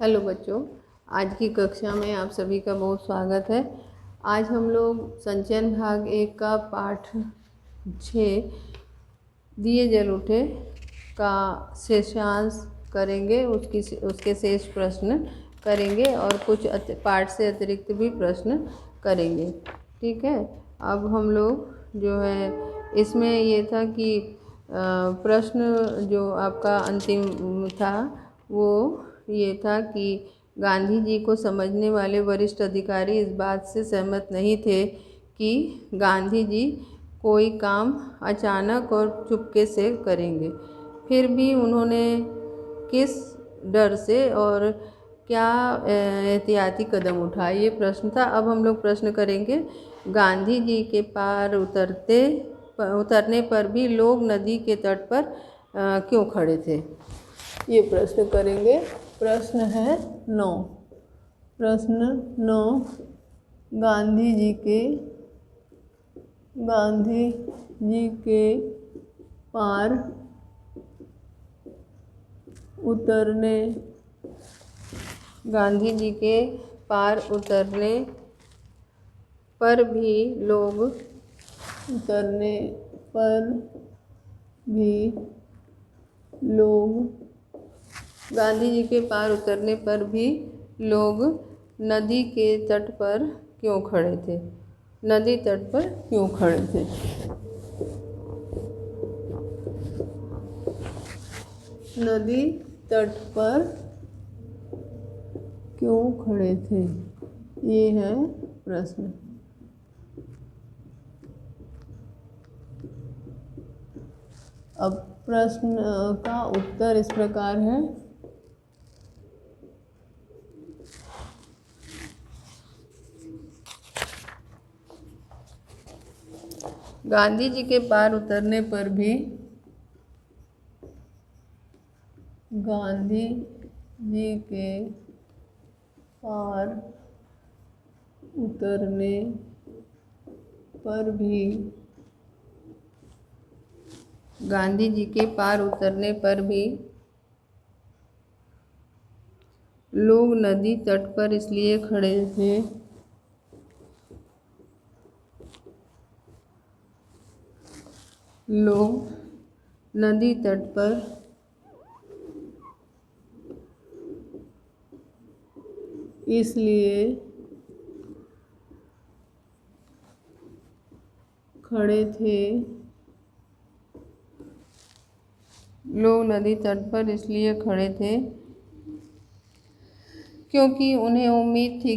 Hello बच्चों, आज की कक्षा में आप सभी का बहुत स्वागत है। आज हम लोग संचयन भाग 1 का पाठ 6 दिए जल उठे का शेषांश करेंगे। उसके शेष प्रश्न करेंगे और कुछ पाठ से अतिरिक्त भी प्रश्न करेंगे। ठीक है। अब हम लोग जो है इसमें ये था कि प्रश्न जो आपका अंतिम था वो ये था कि गांधी जी को समझने वाले वरिष्ठ अधिकारी इस बात से सहमत नहीं थे कि गांधी जी कोई काम अचानक और चुपके से करेंगे। फिर भी उन्होंने किस डर से और क्या एहतियाती कदम उठाए, ये प्रश्न था। अब हम लोग प्रश्न करेंगे। गांधी जी के पार उतरने पर भी लोग नदी के तट पर क्यों खड़े थे, ये प्रश्न करेंगे। प्रश्न है 9। प्रश्न 9, गांधी जी के पार उतरने पर भी लोग गांधी जी के पार उतरने पर भी लोग नदी के तट पर क्यों खड़े थे। नदी तट पर क्यों खड़े थे। नदी तट पर क्यों खड़े थे, ये है प्रश्न। अब प्रश्न का उत्तर इस प्रकार है। गांधी जी के पार उतरने पर भी लोग नदी तट पर इसलिए खड़े थे क्योंकि उन्हें उम्मीद थी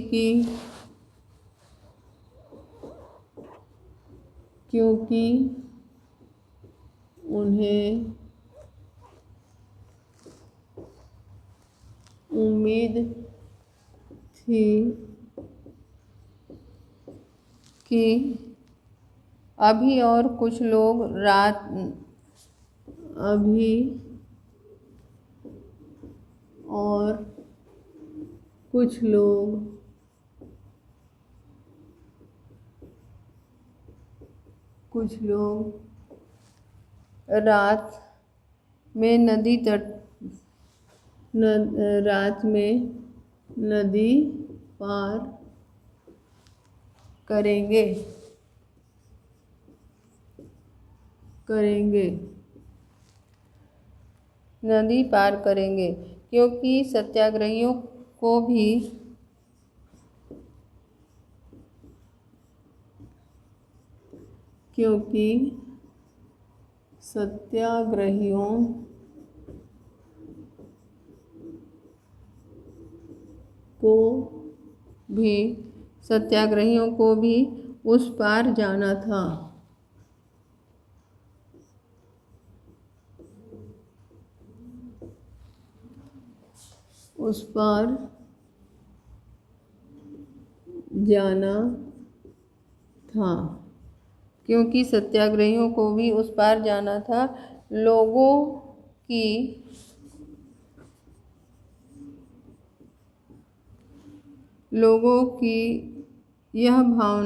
कि अभी और कुछ लोग रात में नदी पार करेंगे। क्योंकि सत्याग्रहियों को भी उस पार जाना था। क्योंकि सत्याग्रहियों को भी उस पार जाना था। लोगों की यह भावना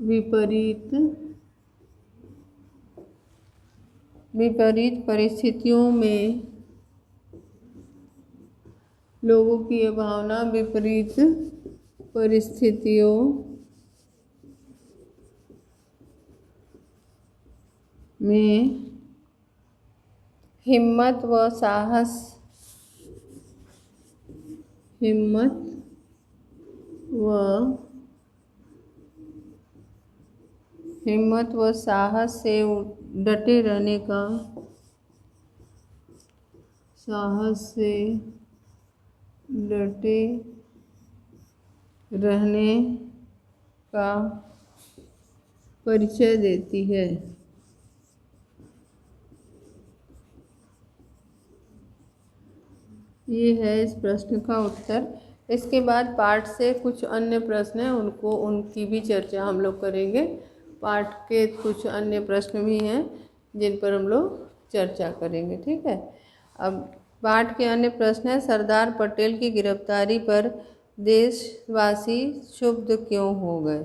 विपरीत विपरीत परिस्थितियों में लोगों की यह भावना विपरीत परिस्थितियों में हिम्मत व साहस से डटे रहने का परिचय देती है। ये है इस प्रश्न का उत्तर। इसके बाद पाठ से कुछ अन्य प्रश्न हैं, उनकी भी चर्चा हम लोग करेंगे। पाठ के कुछ अन्य प्रश्न भी हैं जिन पर हम लोग चर्चा करेंगे, ठीक है। अब पाठ के अन्य प्रश्न है, सरदार पटेल की गिरफ्तारी पर देशवासी क्षुब्ध क्यों हो गए?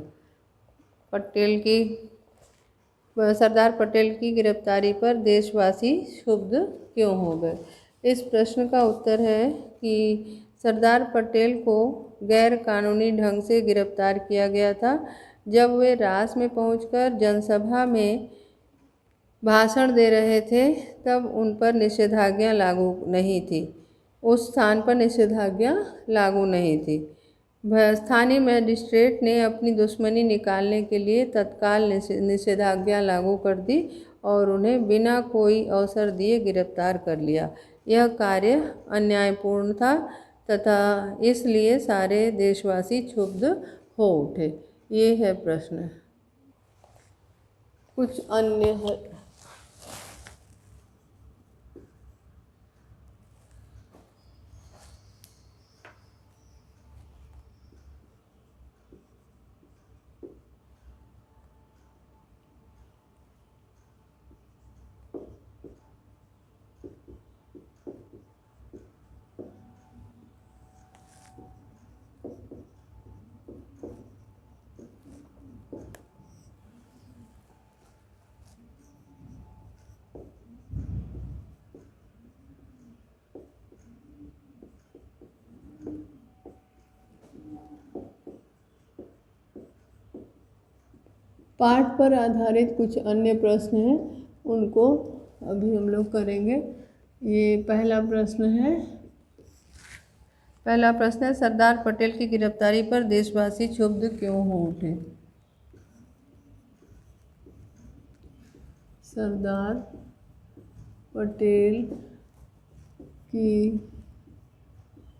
सरदार पटेल की गिरफ्तारी पर देशवासी क्षुब्ध क्यों हो गए? इस प्रश्न का उत्तर है कि सरदार पटेल को गैर कानूनी ढंग से गिरफ्तार किया गया था। जब वे रास में पहुंचकर जनसभा में भाषण दे रहे थे तब उन पर निषेधाज्ञा लागू नहीं थी। उस स्थान पर निषेधाज्ञा लागू नहीं थी। स्थानीय मजिस्ट्रेट ने अपनी दुश्मनी निकालने के लिए तत्काल निषेधाज्ञा लागू कर दी और उन्हें बिना कोई अवसर दिए गिरफ्तार कर लिया। यह कार्य अन्यायपूर्ण था तथा इसलिए सारे देशवासी क्षुब्ध हो उठे। ये है प्रश्न। कुछ अन्य है। पाठ पर आधारित कुछ अन्य प्रश्न हैं, उनको अभी हम लोग करेंगे। ये पहला प्रश्न है, सरदार पटेल की गिरफ्तारी पर देशवासी क्षुब्ध क्यों हो उठे? सरदार पटेल की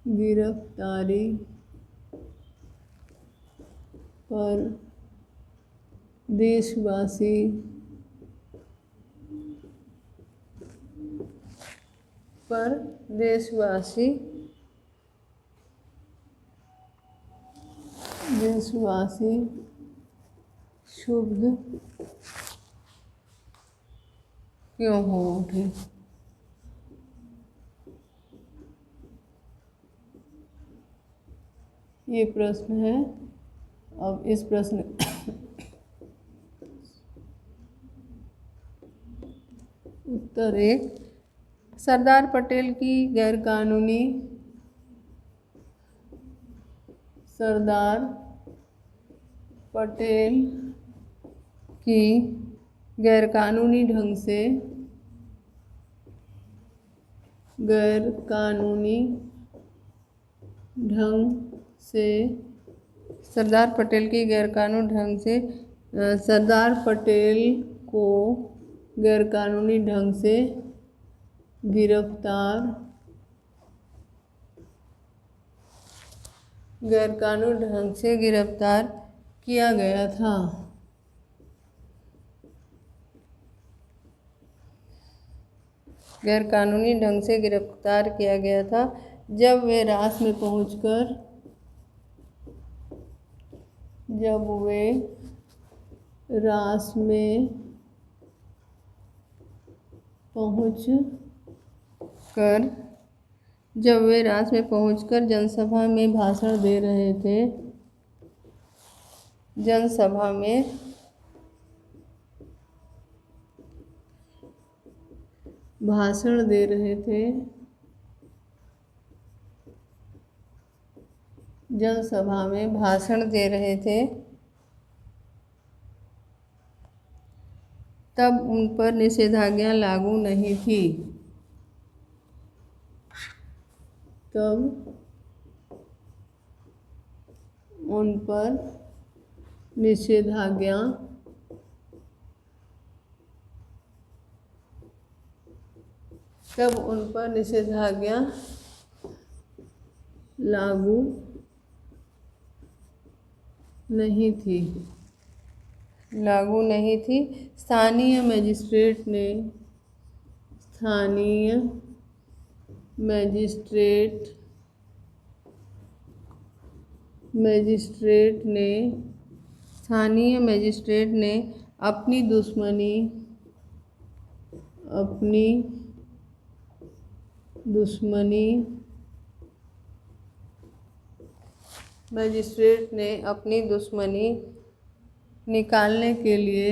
गिरफ्तारी पर देशवासी क्षुब्ध क्यों हो उठे? ये प्रश्न है। अब इस प्रश्न उत्तर 1, सरदार पटेल की गैरकानूनी ढंग से सरदार पटेल को गैरकानूनी ढंग से गिरफ्तार किया गया था। गैरकानूनी ढंग से गिरफ्तार किया गया था जब वे रास में पहुंचकर जब वे रास में पहुंचकर जनसभा में भाषण दे रहे थे जनसभा में भाषण दे रहे थे। जनसभा में भाषण दे रहे थे, तब उन पर निषेधाज्ञा लागू नहीं थी। तब उन पर निषेधाज्ञा लागू नहीं थी। स्थानीय मजिस्ट्रेट ने अपनी दुश्मनी निकालने के लिए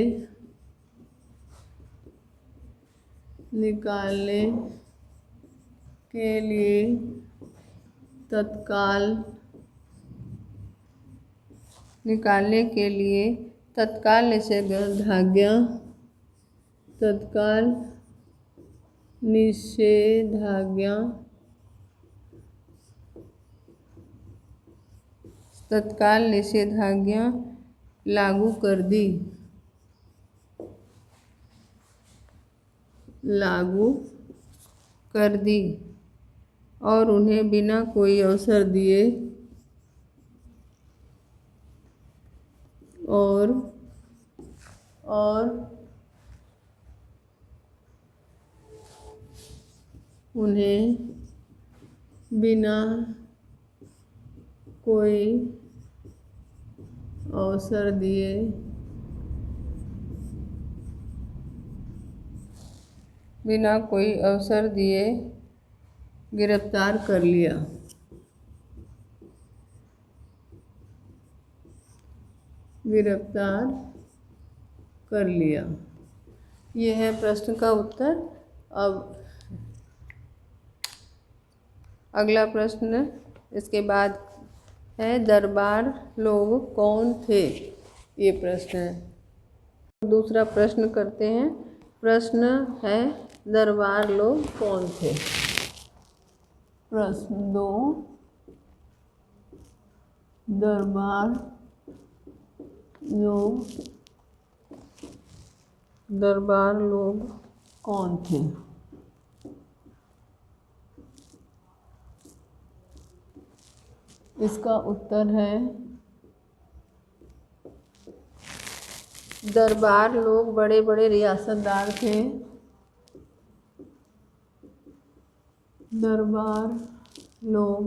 तत्काल निषेधाज्ञा लागू कर दी और उन्हें बिना कोई अवसर दिए गिरफ्तार कर लिया। यह है प्रश्न का उत्तर। अब अगला प्रश्न इसके बाद है, दरबार लोग कौन थे? ये प्रश्न है। दूसरा प्रश्न करते हैं। प्रश्न है, दरबार लोग कौन थे? प्रश्न 2, दरबार लोग कौन थे? इसका उत्तर है, दरबार लोग बड़े बड़े रियासतदार थे। दरबार लोग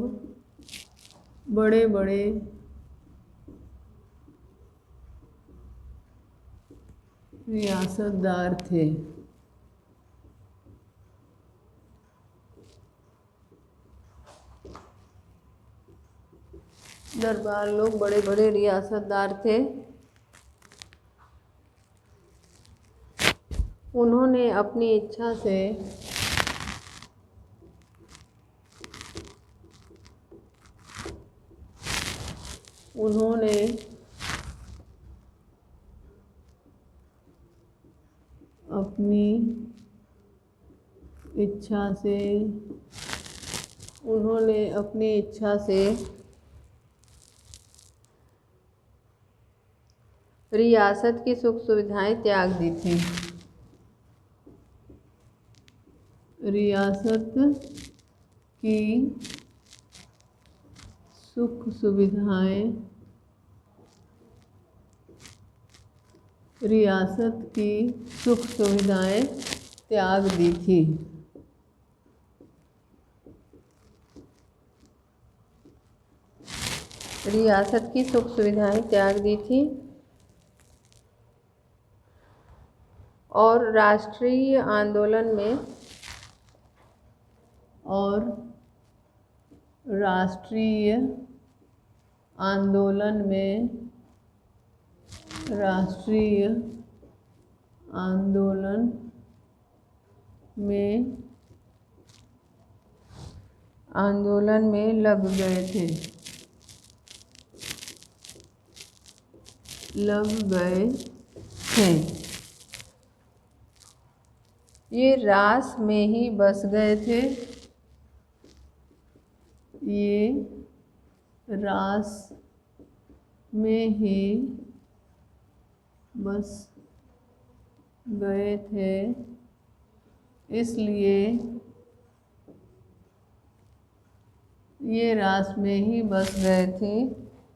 बड़े बड़े रियासतदार थे। दरबार लोग बड़े बड़े रियासतदार थे। उन्होंने अपनी इच्छा से रियासत की सुख सुविधाएं त्याग दी थी। रियासत की सुख सुविधाएं त्याग दी थी। रियासत की सुख सुविधाएं त्याग दी थी और राष्ट्रीय आंदोलन में राष्ट्रीय आंदोलन में लग गए थे। ये रास में ही बस गए थे। ये रास में ही बस गए थे, इसलिए ये रास में ही बस गए थे,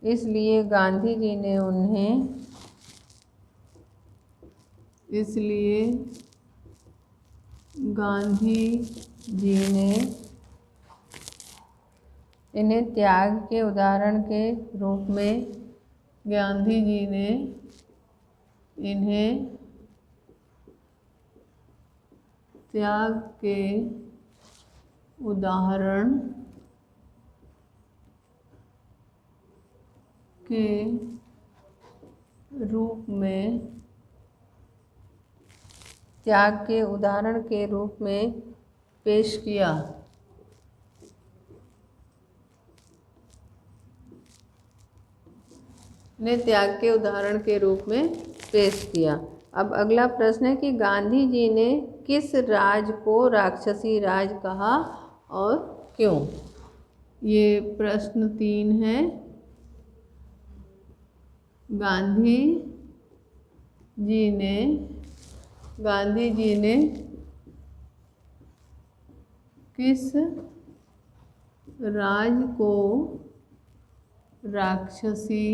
इसलिए गांधी जी ने इन्हें त्याग के उदाहरण के रूप में त्याग के उदाहरण के रूप में पेश किया। ने त्याग के उदाहरण के रूप में पेश किया। अब अगला प्रश्न है कि गांधी जी ने किस राज को राक्षसी राज कहा और क्यों? ये प्रश्न 3 है। गांधी जी ने किस राज को राक्षसी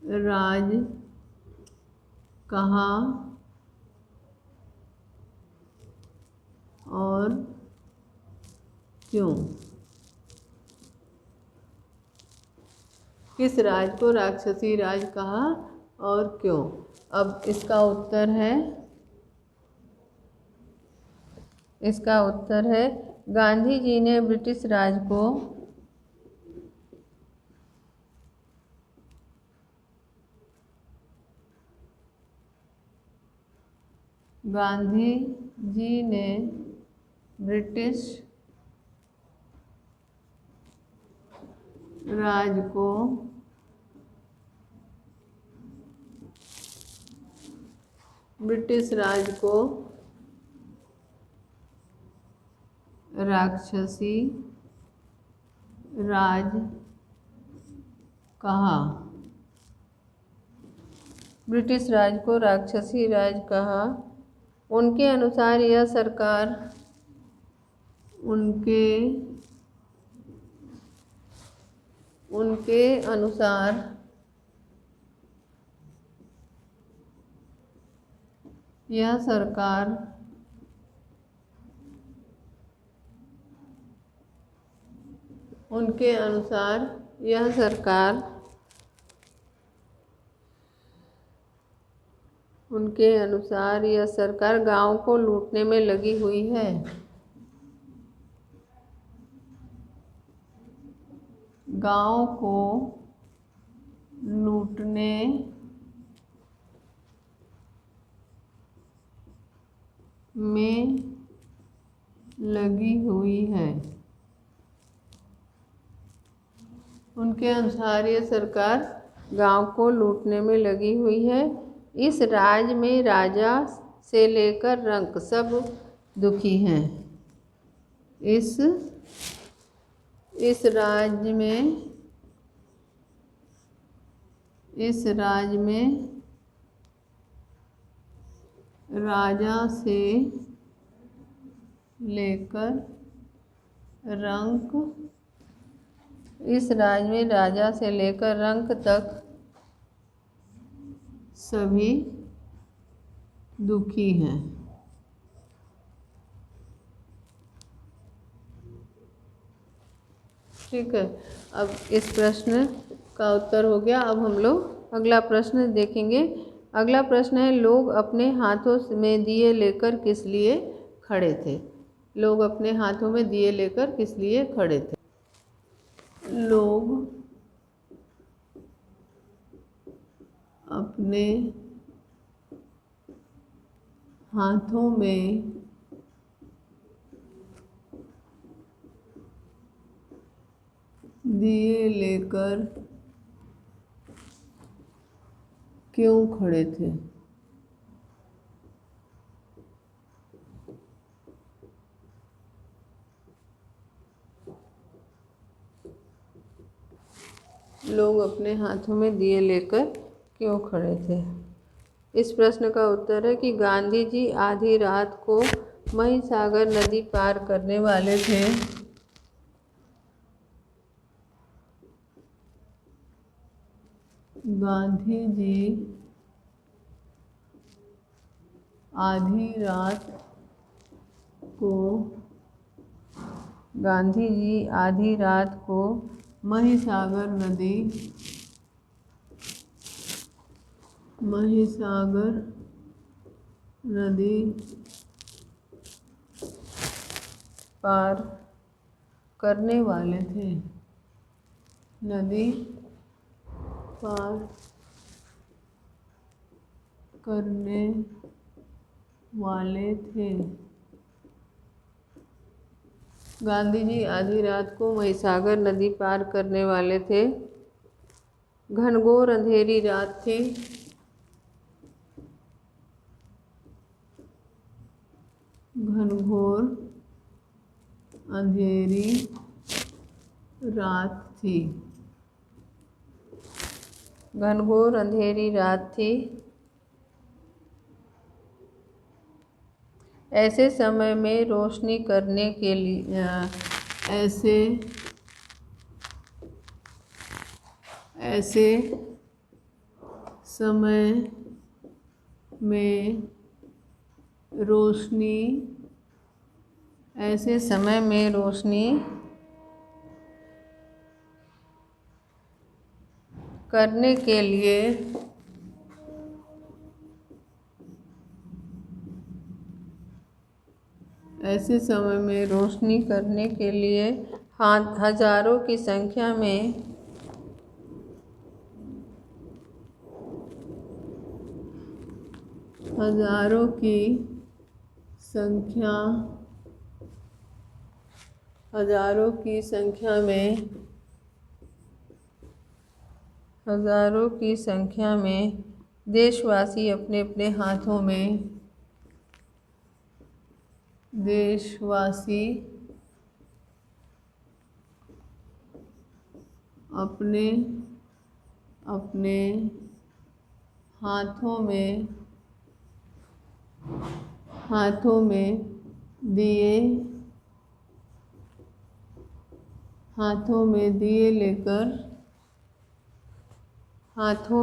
राज कहा और क्यों? किस राज को राक्षसी राज कहा और क्यों? अब इसका उत्तर है गांधी जी ने ब्रिटिश राज को ब्रिटिश राज को राक्षसी राज कहा। ब्रिटिश राज को राक्षसी राज कहा। उनके अनुसार यह सरकार गांव को लूटने में लगी हुई है। गांव को लूटने में लगी हुई है। उनके अनुसार यह सरकार गांव को लूटने में लगी हुई है। इस राज में राजा से लेकर रंक सब दुखी हैं। इस राज में राजा से लेकर रंक तक सभी दुखी हैं। ठीक है, अब इस प्रश्न का उत्तर हो गया। अब हम लोग अगला प्रश्न देखेंगे। अगला प्रश्न है लोग अपने हाथों में दिए लेकर किस लिए खड़े थे? लोग अपने हाथों में दिए लेकर किस लिए खड़े थे? लोग अपने हाथों में दिए लेकर क्यों खड़े थे? लोग अपने हाथों में दिए लेकर क्यों खड़े थे? इस प्रश्न का उत्तर है कि गांधी जी आधी रात को महिसागर नदी पार करने वाले थे। गांधी जी आधी रात को महिसागर नदी पार करने वाले थे। नदी पार करने वाले थे। गांधी जी आधी रात को महिसागर नदी पार करने वाले थे। घनघोर अंधेरी रात थी। घनघोर अंधेरी रात थी। घनघोर अंधेरी रात थी। ऐसे समय में रोशनी करने के लिए ऐसे समय में रोशनी करने के लिए हजारों की संख्या में देशवासी अपने अपने हाथों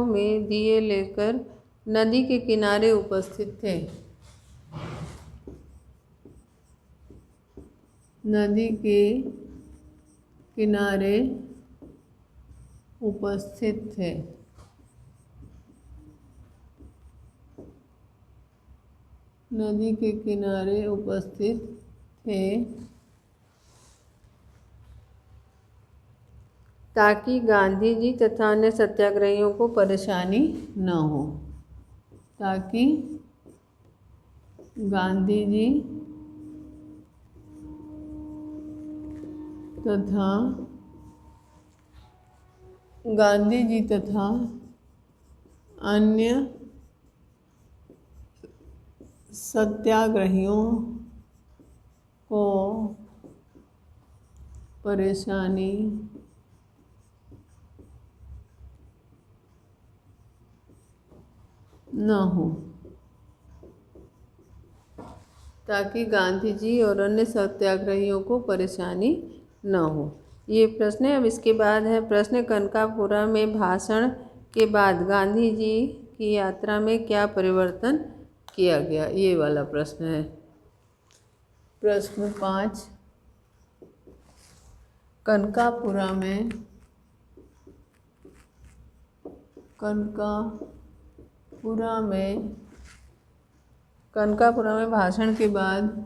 में दिए लेकर नदी के किनारे उपस्थित थे। नदी के किनारे उपस्थित थे। नदी के किनारे उपस्थित थे ताकि गांधी जी तथा अन्य सत्याग्रहियों को परेशानी न हो। ताकि गांधी जी तथा अन्य सत्याग्रहियों को परेशानी न हो। ताकि गांधी जी और अन्य सत्याग्रहियों को परेशानी न हो। ये प्रश्न है। अब इसके बाद है प्रश्न, कनकापुरा में भाषण के बाद गांधी जी की यात्रा में क्या परिवर्तन किया गया? ये वाला प्रश्न है। प्रश्न 5, कनकापुरा में भाषण के बाद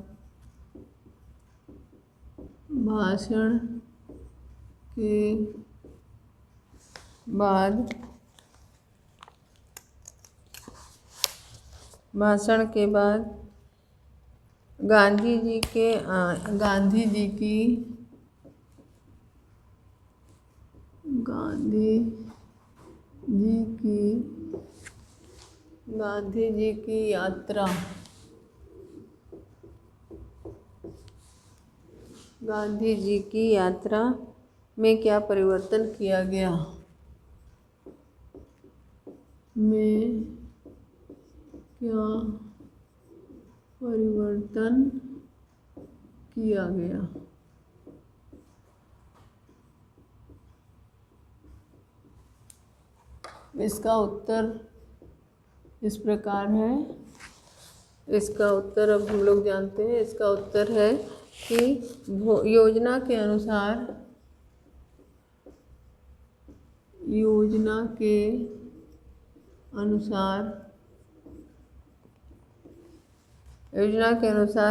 भाषण के बाद गांधी जी की गांधी जी की यात्रा गांधी जी की यात्रा में क्या परिवर्तन किया गया? इसका उत्तर इस प्रकार है। इसका उत्तर अब हम लोग जानते हैं। इसका उत्तर है कि योजना के अनुसार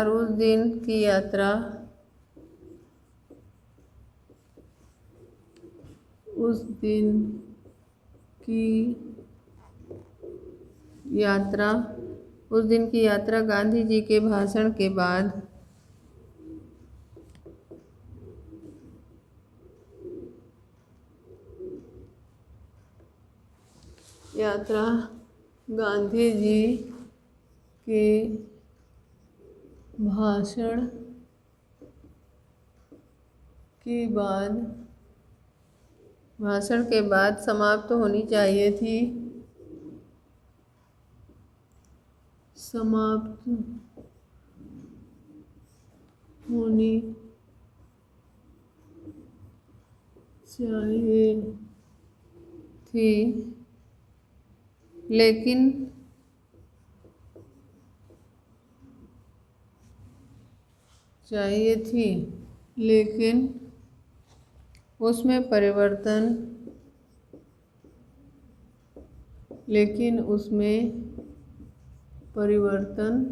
उस दिन की यात्रा गांधी जी के भाषण के बाद भाषण के बाद समाप्त होनी चाहिए थी। लेकिन उसमें परिवर्तन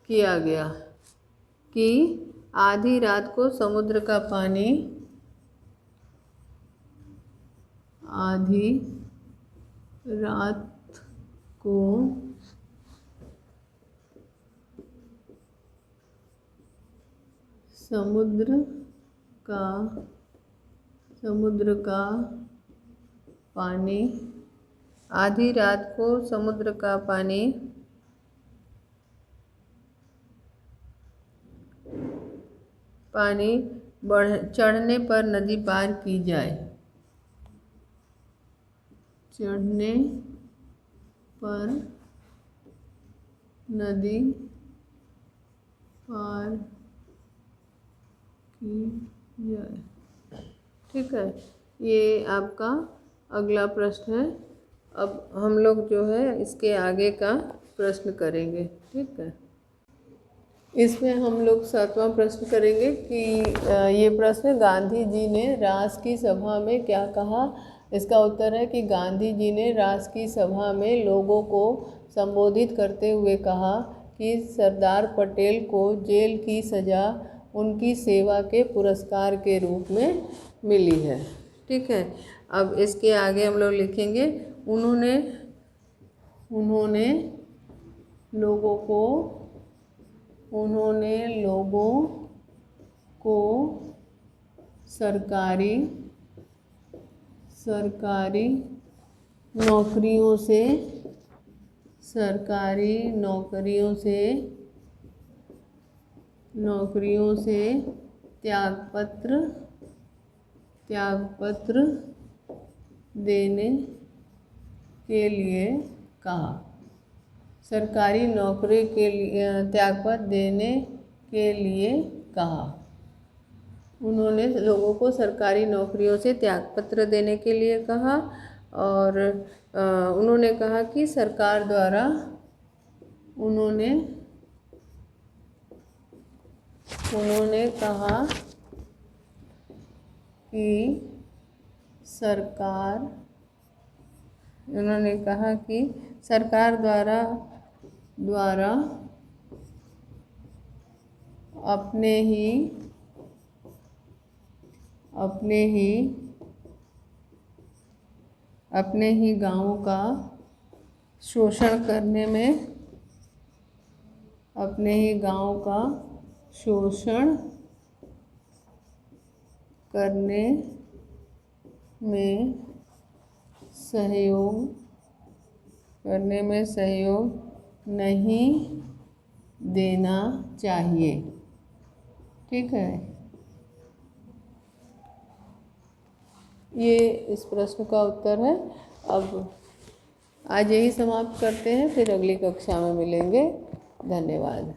किया गया। कि आधी रात को समुद्र का पानी आधी रात को समुद्र का पानी चढ़ने पर नदी पार की जाए। ठीक है, ये आपका अगला प्रश्न है। अब हम लोग जो है इसके आगे का प्रश्न करेंगे। ठीक है, इसमें हम लोग 7वां प्रश्न करेंगे कि ये प्रश्न गांधी जी ने राष्ट्र की सभा में क्या कहा। इसका उत्तर है कि गांधी जी ने राष्ट्र की सभा में लोगों को संबोधित करते हुए कहा कि सरदार पटेल को जेल की सज़ा उनकी सेवा के पुरस्कार के रूप में मिली है। ठीक है, अब इसके आगे हम लोग लिखेंगे उन्होंने लोगों को सरकारी नौकरियों से त्यागपत्र देने के लिए कहा। सरकारी नौकरी के लिए त्यागपत्र देने के लिए कहा। उन्होंने लोगों को सरकारी नौकरियों से त्यागपत्र देने के लिए कहा और उन्होंने कहा कि सरकार द्वारा सरकार द्वारा अपने ही गाँव का शोषण करने में सहयोग नहीं देना चाहिए। ठीक है, ये इस प्रश्न का उत्तर है। अब आज यही समाप्त करते हैं, फिर अगली कक्षा में मिलेंगे। धन्यवाद।